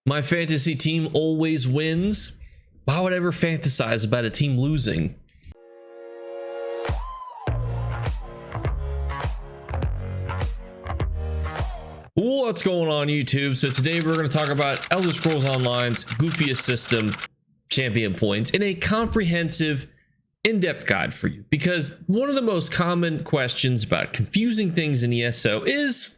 My fantasy team always wins. Why would I ever fantasize about a team losing? What's going on, YouTube? So today we're going to talk about Elder Scrolls Online's goofiest system, champion points, in a comprehensive, in-depth guide for you. Because one of the most common questions about confusing things in ESO is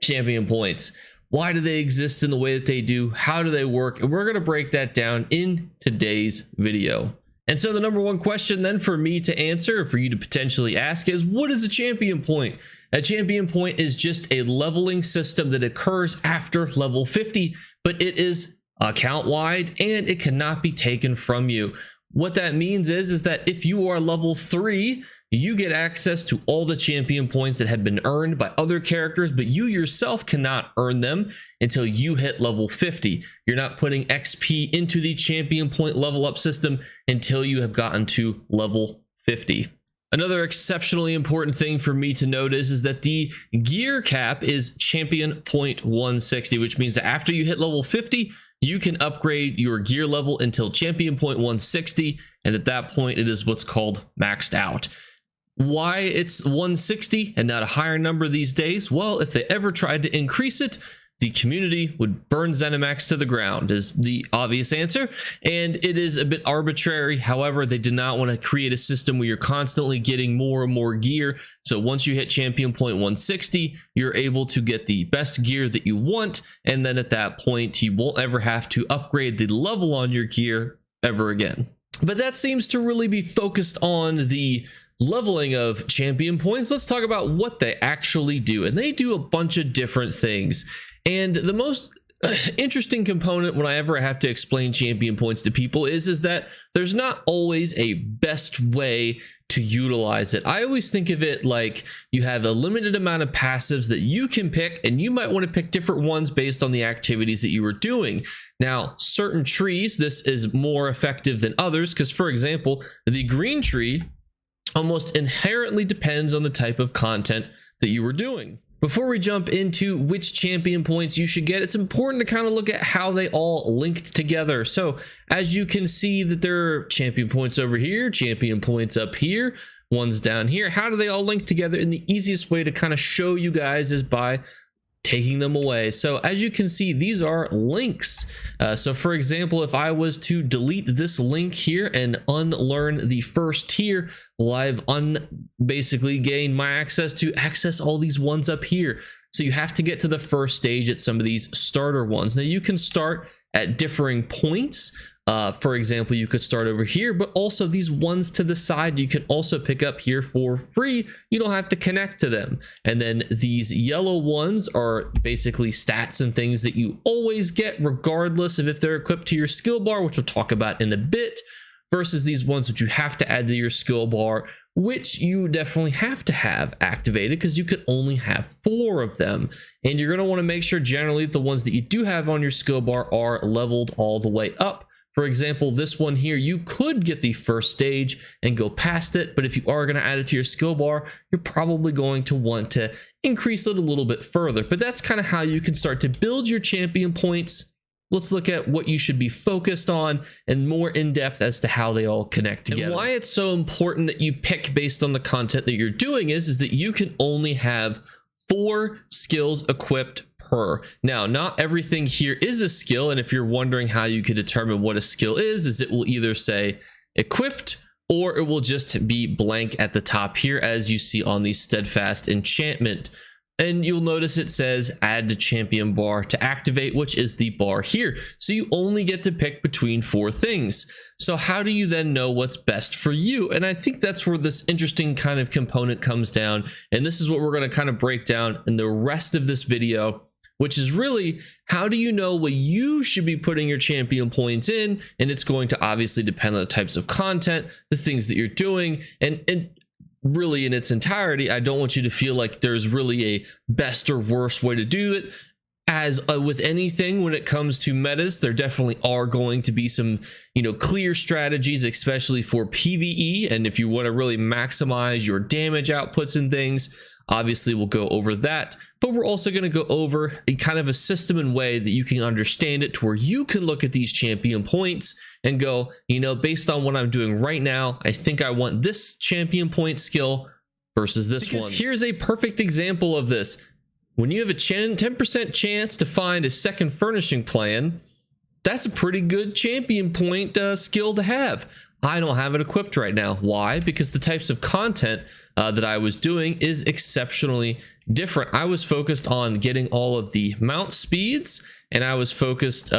champion points. Why do they exist in the way that they do? How do they work? And we're going to break that down in today's video. And so the number one question then for me to answer, for you to potentially ask, is what is a champion point? A champion point is just a leveling system that occurs after level 50, but it is account wide and it cannot be taken from you. What that means is that if you are level 3, you get access to all the champion points that have been earned by other characters, but you yourself cannot earn them until you hit level 50. You're not putting XP into the champion point level up system until you have gotten to level 50. Another exceptionally important thing for me to notice is that the gear cap is champion point 160, which means that after you hit level 50, you can upgrade your gear level until champion point 160, and at that point it is what's called maxed out. Why it's 160 and not a higher number these days? Well, if they ever tried to increase it, the community would burn ZeniMax to the ground, is the obvious answer, and it is a bit arbitrary. However, they did not want to create a system where you're constantly getting more and more gear. So once you hit champion point 160, you're able to get the best gear that you want, and then at that point, you won't ever have to upgrade the level on your gear ever again. But that seems to really be focused on the leveling of champion points. Let's talk about what they actually do, and they do a bunch of different things. And the most interesting component when I ever have to explain champion points to people is that there's not always a best way to utilize it. I always think of it like you have a limited amount of passives that you can pick, and you might want to pick different ones based on the activities that you were doing. Now, certain trees, this is more effective than others, because for example, the green tree almost inherently depends on the type of content that you were doing. Before we jump into which champion points you should get, it's important to kind of look at how they all linked together. So as you can see that there are champion points over here, champion points up here, ones down here. How do they all link together? And the easiest way to kind of show you guys is by taking them away. So as you can see, these are links. So for example, if I was to delete this link here and unlearn the first tier, well, I've basically gained my access to access all these ones up here. So you have to get to the first stage at some of these starter ones. Now you can start at differing points. For example, you could start over here, but also these ones to the side, you can also pick up here for free. You don't have to connect to them. And then these yellow ones are basically stats and things that you always get regardless of if they're equipped to your skill bar, which we'll talk about in a bit, versus these ones which you have to add to your skill bar, which you definitely have to have activated because you could only have 4 of them. And you're going to want to make sure generally the ones that you do have on your skill bar are leveled all the way up. For example, this one here, you could get the first stage and go past it, but if you are going to add it to your skill bar, you're probably going to want to increase it a little bit further. But that's kind of how you can start to build your champion points. Let's look at what you should be focused on and more in depth as to how they all connect together. And why it's so important that you pick based on the content that you're doing is that you can only have 4 skills equipped per. Now, not everything here is a skill, and if you're wondering how you could determine what a skill is it will either say equipped or it will just be blank at the top here, as you see on the steadfast enchantment. And you'll notice it says add to champion bar to activate, which is the bar here. So you only get to pick between 4 things. So how do you then know what's best for you? And I think that's where this interesting kind of component comes down. And this is what we're going to kind of break down in the rest of this video, which is really how do you know what you should be putting your champion points in? And it's going to obviously depend on the types of content, the things that you're doing, and really in its entirety. I don't want you to feel like there's really a best or worst way to do it. As with anything, when it comes to metas, there definitely are going to be some, clear strategies, especially for PvE. And if you want to really maximize your damage outputs and things, Obviously, we'll go over that, but we're also going to go over a kind of a system and way that you can understand it to where you can look at these champion points and go, you know, based on what I'm doing right now, I think I want this champion point skill versus this one. Here's a perfect example of this. When you have a 10% chance to find a second furnishing plan, that's a pretty good champion point skill to have. I don't have it equipped right now. Why? Because the types of content that I was doing is exceptionally different. I was focused on getting all of the mount speeds, and I was focused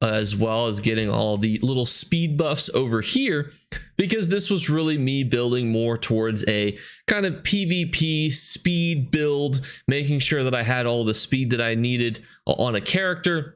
as well as getting all the little speed buffs over here, because this was really me building more towards a kind of PvP speed build, making sure that I had all the speed that I needed on a character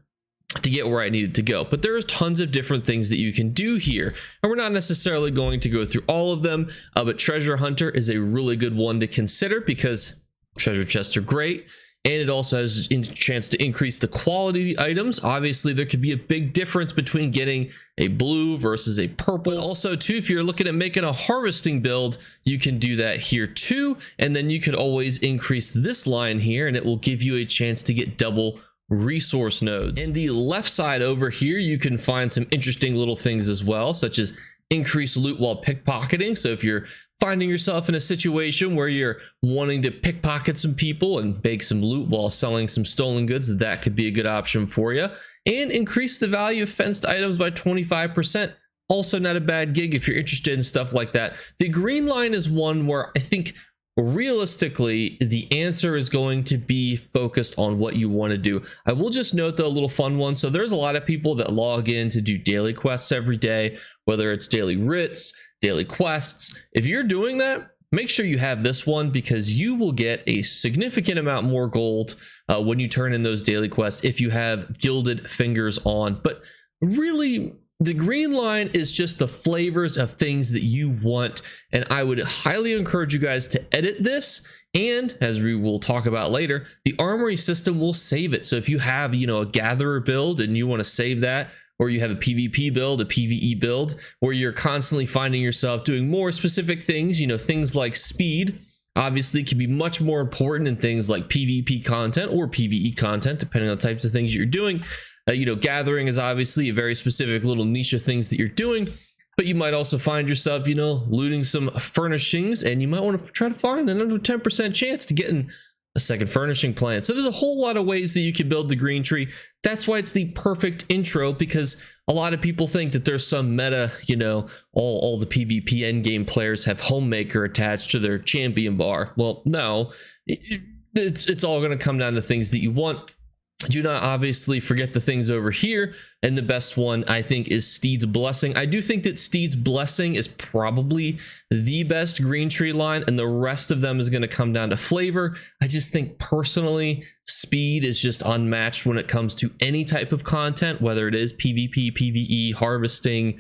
to get where I needed to go. But there's tons of different things that you can do here, and we're not necessarily going to go through all of them, but Treasure Hunter is a really good one to consider because treasure chests are great, and it also has a chance to increase the quality of the items. Obviously, there could be a big difference between getting a blue versus a purple. Also, too, if you're looking at making a harvesting build, you can do that here too, and then you could always increase this line here, and it will give you a chance to get double resource nodes. And the left side over here, you can find some interesting little things as well, such as increase loot while pickpocketing. So if you're finding yourself in a situation where you're wanting to pickpocket some people and make some loot while selling some stolen goods, that could be a good option for you. And increase the value of fenced items by 25%. Also not a bad gig if you're interested in stuff like that. The green line is one where I think realistically the answer is going to be focused on what you want to do. I will just note though, a little fun one. So there's a lot of people that log in to do daily quests every day, whether it's daily writs, daily quests. If you're doing that, make sure you have this one, because you will get a significant amount more gold when you turn in those daily quests if you have gilded fingers on. But really, the green line is just the flavors of things that you want, and I would highly encourage you guys to edit this. And as we will talk about later, the armory system will save it. So if you have, you know, a gatherer build and you want to save that, or you have a PvP build, a PvE build, where you're constantly finding yourself doing more specific things, you know, things like speed obviously can be much more important in things like PvP content or PvE content, depending on the types of things you're doing. You know, gathering is obviously a very specific little niche of things that you're doing, but you might also find yourself, you know, looting some furnishings, and you might want to try to find another 10% chance to getting a second furnishing plan. So there's a whole lot of ways that you can build the green tree. That's why it's the perfect intro, because a lot of people think that there's some meta, you know, all the PvP endgame players have homemaker attached to their champion bar. Well, no, it's all going to come down to things that you want. Do not obviously forget the things over here, and the best one I think is Steed's Blessing. I do think that Steed's Blessing is probably the best green tree line, and the rest of them is going to come down to flavor. I just think personally speed is just unmatched when it comes to any type of content, whether it is PvP, PvE, harvesting,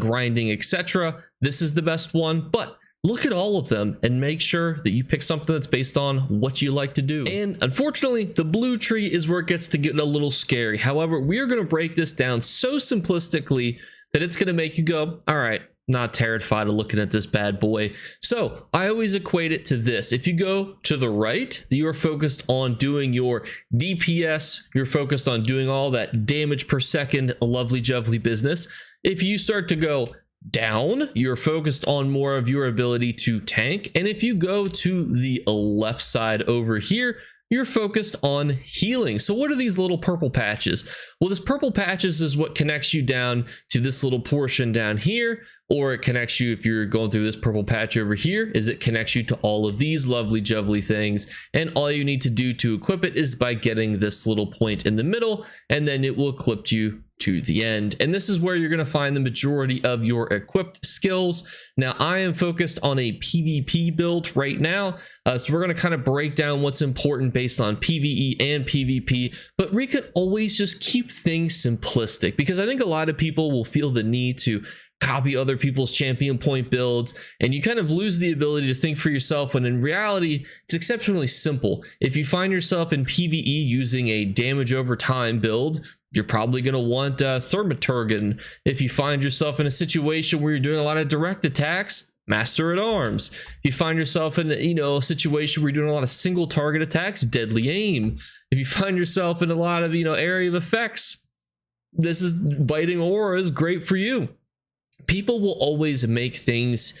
grinding, etc. This is the best one, but look at all of them and make sure that you pick something that's based on what you like to do. And unfortunately, the blue tree is where it gets to get a little scary. However, we are going to break this down so simplistically that it's going to make you go, all right, not terrified of looking at this bad boy. So I always equate it to this. If you go to the right, you are focused on doing your DPS. You're focused on doing all that damage per second, lovely jubbly business. If you start to go down, you're focused on more of your ability to tank. And if you go to the left side over here, you're focused on healing. So what are these little purple patches? Well, this purple patches is what connects you down to this little portion down here, or it connects you, if you're going through this purple patch over here, is it connects you to all of these lovely jubbly things. And all you need to do to equip it is by getting this little point in the middle, and then it will equip you to the end. And this is where you're going to find the majority of your equipped skills. Now, I am focused on a PvP build right now, so we're going to kind of break down what's important based on PvE and PvP, but we could always just keep things simplistic, because I think a lot of people will feel the need to copy other people's champion point builds, and you kind of lose the ability to think for yourself, when in reality it's exceptionally simple. If you find yourself in PvE using a damage over time build, you're probably going to want Thermaturgan. If you find yourself in a situation where you're doing a lot of direct attacks, Master at Arms. If you find yourself in a situation where you're doing a lot of single target attacks, Deadly Aim. If you find yourself in a lot of area of effects, this is Biting Aura is great for you. People will always make things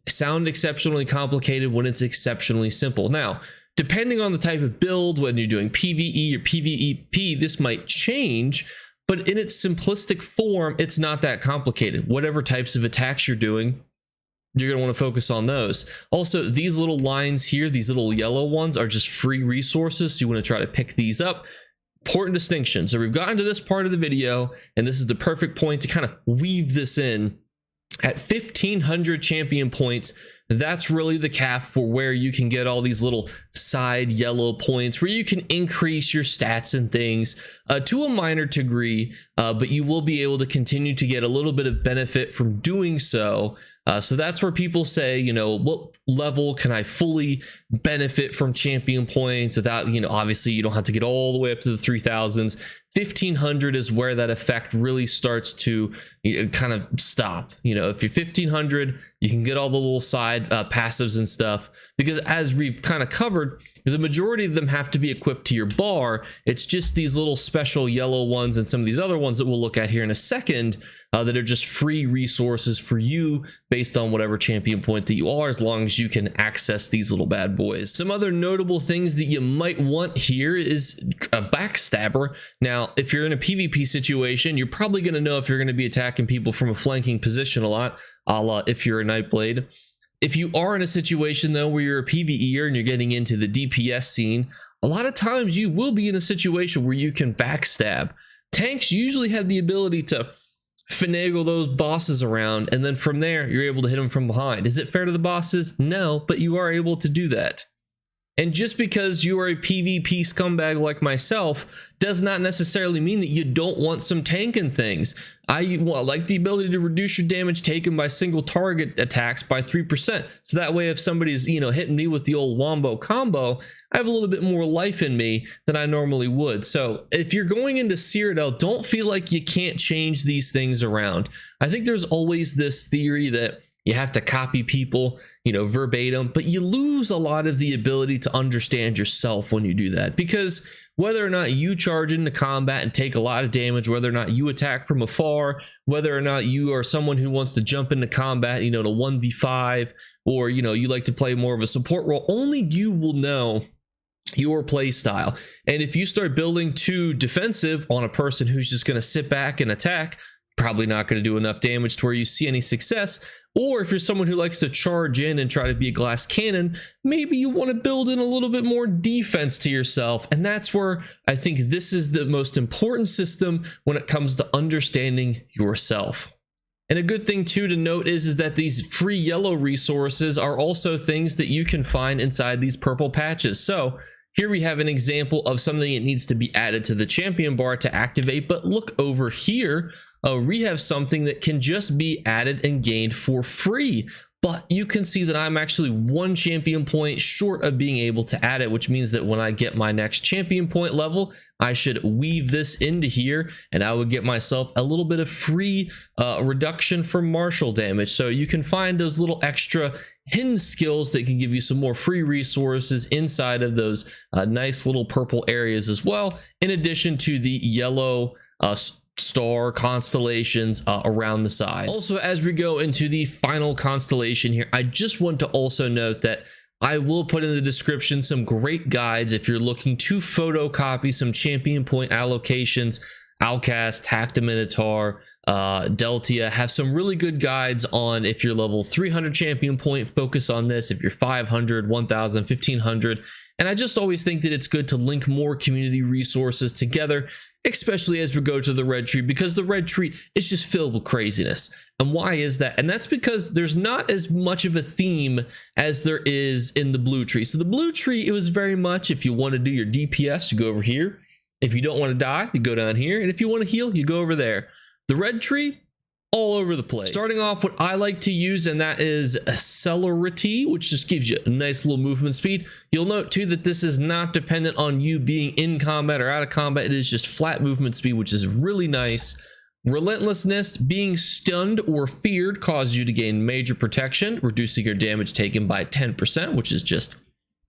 sound exceptionally complicated when it's exceptionally simple. Now, depending on the type of build, when you're doing PvE or PvEP, this might change, but in its simplistic form, it's not that complicated. Whatever types of attacks you're doing, you're going to want to focus on those. Also, these little lines here, these little yellow ones, are just free resources, so you want to try to pick these up. Important distinction. So we've gotten to this part of the video, and this is the perfect point to kind of weave this in. At 1,500 champion points, that's really the cap for where you can get all these little side yellow points where you can increase your stats and things to a minor degree, but you will be able to continue to get a little bit of benefit from doing so. So that's where people say, what level can I fully benefit from champion points without, obviously you don't have to get all the way up to the 3,000s. 1,500 is where that effect really starts to kind of stop. If you're 1,500, you can get all the little side passives and stuff, because as we've kind of covered, the majority of them have to be equipped to your bar. It's just these little special yellow ones and some of these other ones that we'll look at here in a second that are just free resources for you based on whatever champion point that you are, as long as you can access these little bad boys. Some other notable things that you might want here is a backstabber. Now, if you're in a PvP situation, you're probably going to know if you're going to be attacking people from a flanking position a lot, a la if you're a Nightblade. If you are in a situation though where you're a PvEer and you're getting into the DPS scene, a lot of times you will be in a situation where you can backstab. Tanks usually have the ability to finagle those bosses around, and then from there you're able to hit them from behind. Is it fair to the bosses? No, but you are able to do that. And just because you are a PvP scumbag like myself does not necessarily mean that you don't want some tanking things. I like the ability to reduce your damage taken by single target attacks by 3%. So that way if somebody's, hitting me with the old wombo combo, I have a little bit more life in me than I normally would. So if you're going into Cyrodiil, don't feel like you can't change these things around. I think there's always this theory that you have to copy people, verbatim, but you lose a lot of the ability to understand yourself when you do that, because whether or not you charge into combat and take a lot of damage, whether or not you attack from afar, whether or not you are someone who wants to jump into combat, to 1v5, or, you like to play more of a support role, only you will know your play style. And if you start building too defensive on a person who's just going to sit back and attack, probably not going to do enough damage to where you see any success. Or if you're someone who likes to charge in and try to be a glass cannon, maybe you want to build in a little bit more defense to yourself. And that's where I think this is the most important system when it comes to understanding yourself. And a good thing too to note is that these free yellow resources are also things that you can find inside these purple patches. So here we have an example of something that needs to be added to the champion bar to activate, but look over here. We have something that can just be added and gained for free, but you can see that I'm actually 1 champion point short of being able to add it, which means that when I get my next champion point level, I should weave this into here and I would get myself a little bit of free reduction from martial damage. So you can find those little extra hidden skills that can give you some more free resources inside of those nice little purple areas as well, in addition to the yellow star constellations around the sides. Also, as we go into the final constellation here, I just want to also note that I will put in the description some great guides if you're looking to photocopy some champion point allocations. Outcast, Hack the Minotaur, Deltia have some really good guides on if you're level 300 champion point, focus on this. If you're 500, 1000, 1500. And I just always think that it's good to link more community resources together, especially as we go to the red tree, because the red tree is just filled with craziness. And why is that? And that's because there's not as much of a theme as there is in the blue tree. So the blue tree, it was very much, if you want to do your DPS, you go over here. If you don't want to die, you go down here. And if you want to heal, you go over there. The red tree, all over the place. Starting off, what I like to use, and that is celerity, which just gives you a nice little movement speed. You'll note too that this is not dependent on you being in combat or out of combat. It is just flat movement speed, which is really nice. Relentlessness, being stunned or feared causes you to gain major protection, reducing your damage taken by 10%, which is just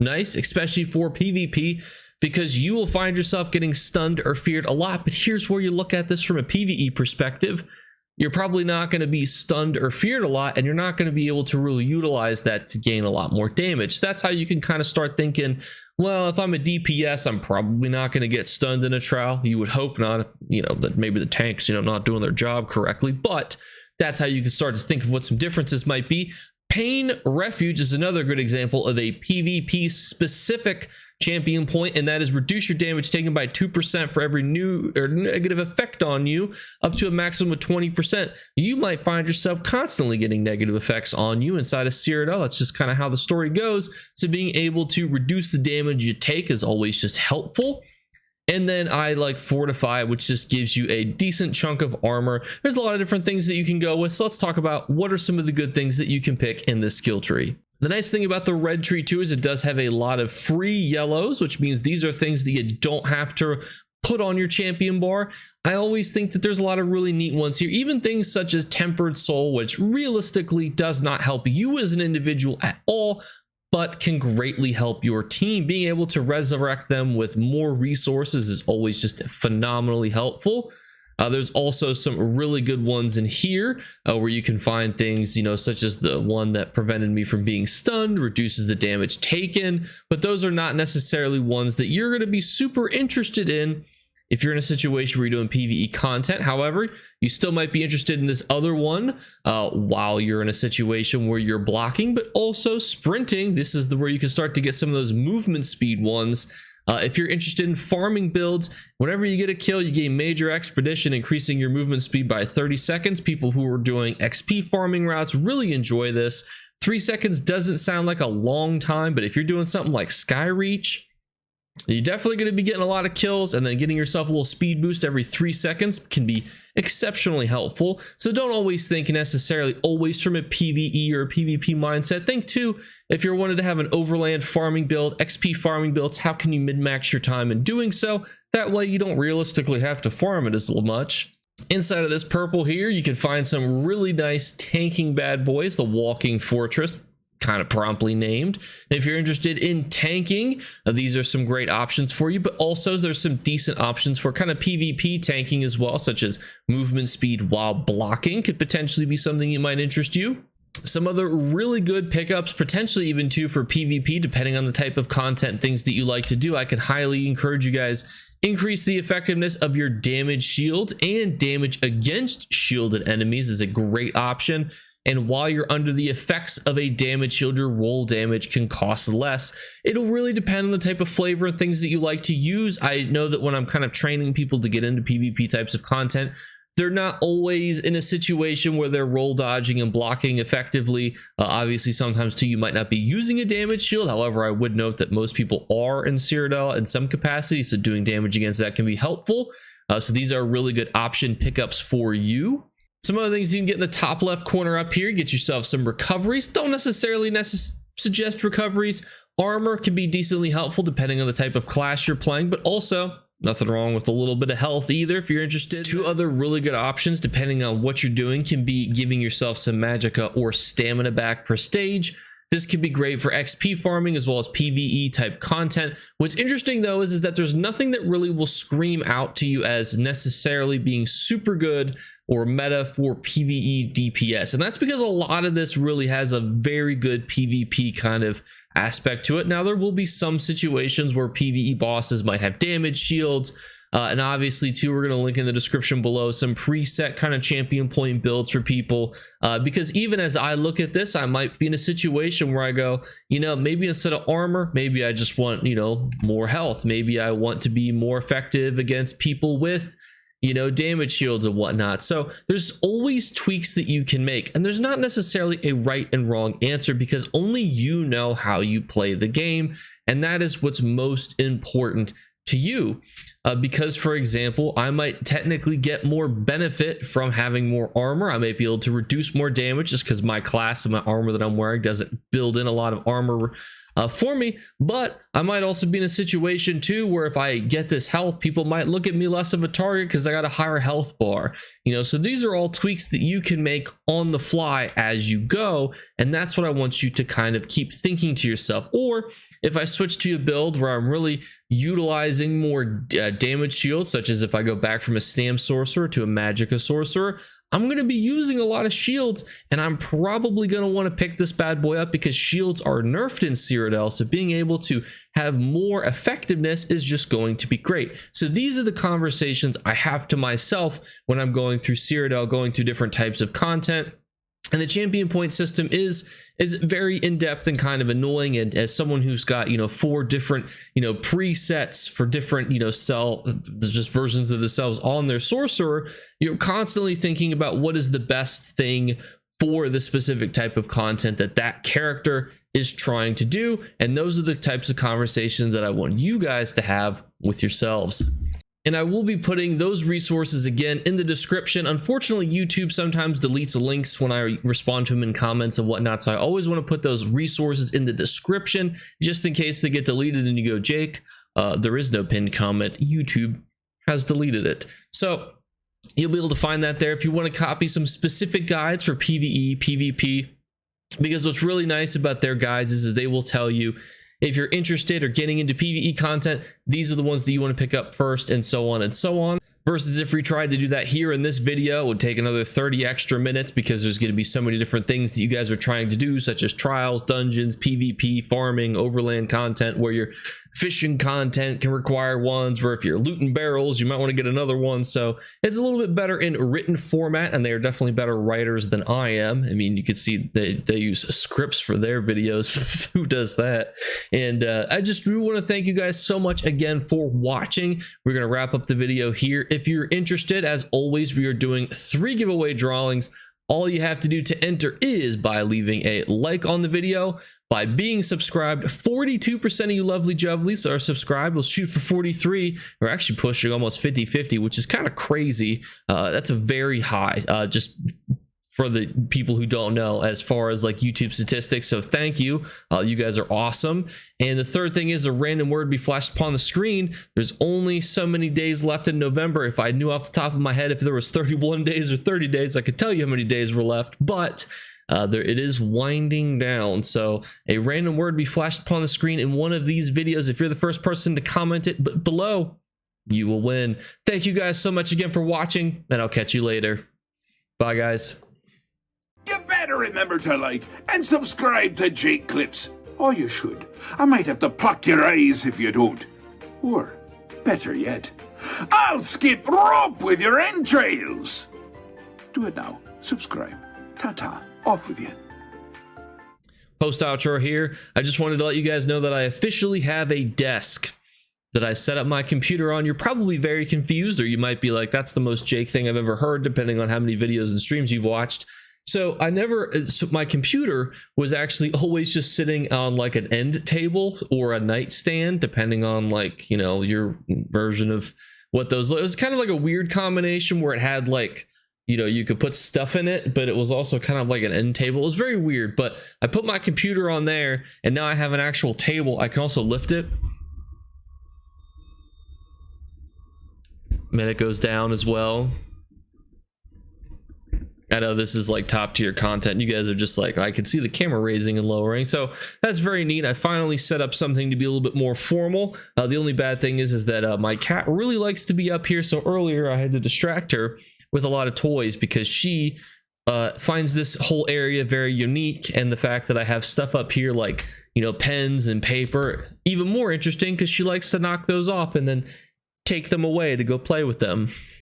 nice, especially for PvP, because you will find yourself getting stunned or feared a lot. But here's where you look at this from a PvE perspective. You're probably not going to be stunned or feared a lot, and you're not going to be able to really utilize that to gain a lot more damage. That's how you can kind of start thinking, well, if I'm a DPS, I'm probably not going to get stunned in a trial. You would hope not, if, that maybe the tanks, not doing their job correctly, but that's how you can start to think of what some differences might be. Pain Refuge is another good example of a PvP specific champion point, and that is reduce your damage taken by 2% for every new or negative effect on you, up to a maximum of 20%. You might find yourself constantly getting negative effects on you inside of Cyrodiil. That's just kind of how the story goes. So being able to reduce the damage you take is always just helpful. And then I like Fortify, which just gives you a decent chunk of armor. There's a lot of different things that you can go with. So let's talk about what are some of the good things that you can pick in this skill tree. The nice thing about the red tree too is it does have a lot of free yellows, which means these are things that you don't have to put on your champion bar. I always think that there's a lot of really neat ones here, even things such as Tempered Soul, which realistically does not help you as an individual at all, but can greatly help your team. Being able to resurrect them with more resources is always just phenomenally helpful. There's also some really good ones in here where you can find things, such as the one that prevented me from being stunned, reduces the damage taken, but those are not necessarily ones that you're going to be super interested in if you're in a situation where you're doing PvE content. However, you still might be interested in this other one while you're in a situation where you're blocking, but also sprinting. This is where you can start to get some of those movement speed ones. If you're interested in farming builds, whenever you get a kill, you gain major expedition, increasing your movement speed by 30 seconds. People who are doing XP farming routes really enjoy this. 3 seconds doesn't sound like a long time, but if you're doing something like Skyreach, you're definitely going to be getting a lot of kills, and then getting yourself a little speed boost every 3 seconds can be exceptionally helpful. So don't always think necessarily always from a PvE or a PvP mindset. Think too, if you're wanting to have an overland farming build, XP farming builds, how can you min-max your time in doing so? That way you don't realistically have to farm it as much. Inside of this purple here, you can find some really nice tanking bad boys, the Walking Fortress, kind of promptly named. If you're interested in tanking, these are some great options for you, but also there's some decent options for kind of PvP tanking as well, such as movement speed while blocking could potentially be something that might interest you. Some other really good pickups, potentially even too for PvP, depending on the type of content, things that you like to do. I can highly encourage you guys, increase the effectiveness of your damage shields, and damage against shielded enemies is a great option. And while you're under the effects of a damage shield, your roll damage can cost less. It'll really depend on the type of flavor and things that you like to use. I know that when I'm kind of training people to get into PvP types of content, they're not always in a situation where they're roll dodging and blocking effectively. Obviously, sometimes too, you might not be using a damage shield. However, I would note that most people are in Cyrodiil in some capacity, so doing damage against that can be helpful. So these are really good option pickups for you. Some other things you can get in the top left corner up here, get yourself some recoveries. Don't necessarily suggest recoveries. Armor can be decently helpful depending on the type of class you're playing, but also nothing wrong with a little bit of health either if you're interested. Two other really good options depending on what you're doing can be giving yourself some magicka or stamina back per stage. This could be great for XP farming as well as PvE type content. What's interesting though is that there's nothing that really will scream out to you as necessarily being super good or meta for PvE DPS. And that's because a lot of this really has a very good PvP kind of aspect to it. Now, there will be some situations where PvE bosses might have damage shields. And obviously too, we're going to link in the description below some preset kind of champion point builds for people. Because even as I look at this, I might be in a situation where I go, maybe instead of armor, maybe I just want, more health. Maybe I want to be more effective against people with, damage shields and whatnot. So there's always tweaks that you can make, and there's not necessarily a right and wrong answer because only you know how you play the game. And that is what's most important to you. Because, for example, I might technically get more benefit from having more armor. I might be able to reduce more damage just because my class and my armor that I'm wearing doesn't build in a lot of armor for me. But I might also be in a situation too where if I get this health, people might look at me less of a target because I got a higher health bar. You know, so these are all tweaks that you can make on the fly as you go, and that's what I want you to kind of keep thinking to yourself. Or if I switch to a build where I'm really utilizing more damage shields, such as if I go back from a Stam Sorcerer to a Magicka Sorcerer, I'm going to be using a lot of shields, and I'm probably going to want to pick this bad boy up because shields are nerfed in Cyrodiil, so being able to have more effectiveness is just going to be great. So these are the conversations I have to myself when I'm going through Cyrodiil, going through different types of content. And the champion point system is very in-depth and kind of annoying. And as someone who's got, 4 different, presets for different, just versions of themselves on their sorcerer, you're constantly thinking about what is the best thing for the specific type of content that character is trying to do. And those are the types of conversations that I want you guys to have with yourselves. And I will be putting those resources again in the description. Unfortunately, YouTube sometimes deletes links when I respond to them in comments and whatnot. So I always want to put those resources in the description just in case they get deleted and you go, Jake, there is no pinned comment. YouTube has deleted it. So you'll be able to find that there if you want to copy some specific guides for PvE, PvP, because what's really nice about their guides is they will tell you if you're interested or getting into PvE content, these are the ones that you want to pick up first, and so on and so on. Versus if we tried to do that here in this video, it would take another 30 extra minutes because there's going to be so many different things that you guys are trying to do, such as trials, dungeons, PvP, farming, overland content, where your fishing content can require ones, where if you're looting barrels, you might want to get another one. So it's a little bit better in written format, and they are definitely better writers than I am. I mean, you can see they use scripts for their videos. Who does that? And I just really want to thank you guys so much again for watching. We're going to wrap up the video here. If you're interested, as always, we are doing 3 giveaway drawings. All you have to do to enter is by leaving a like on the video, by being subscribed. 42% of you lovely juvelies are subscribed. We'll shoot for 43. We're actually pushing almost 50-50, which is kind of crazy. That's a very high, just for the people who don't know, as far as like YouTube statistics. So thank you. You guys are awesome. And the third thing is a random word be flashed upon the screen. There's only so many days left in November. If I knew off the top of my head if there was 31 days or 30 days, I could tell you how many days were left, but it is winding down. So a random word be flashed upon the screen in one of these videos. If you're the first person to comment it below, you will win. Thank you guys so much again for watching, and I'll catch you later. Bye, guys. You better remember to like and subscribe to Jake Clips. Or you should. I might have to pluck your eyes if you don't. Or, better yet, I'll skip rope with your entrails. Do it now. Subscribe. Ta-ta. Off with you. Post outro here. I just wanted to let you guys know that I officially have a desk that I set up my computer on. You're probably very confused, or you might be like, that's the most Jake thing I've ever heard, depending on how many videos and streams you've watched. So my computer was actually always just sitting on like an end table or a nightstand, depending on like, your version of what those, it was kind of like a weird combination where it had like, you could put stuff in it, but it was also kind of like an end table. It was very weird, but I put my computer on there and now I have an actual table. I can also lift it. And it goes down as well. I know this is like top tier content. You guys are just like, I can see the camera raising and lowering. So that's very neat. I finally set up something to be a little bit more formal. The only bad thing is that my cat really likes to be up here. So earlier I had to distract her with a lot of toys because she finds this whole area very unique. And the fact that I have stuff up here like, pens and paper, even more interesting because she likes to knock those off and then take them away to go play with them.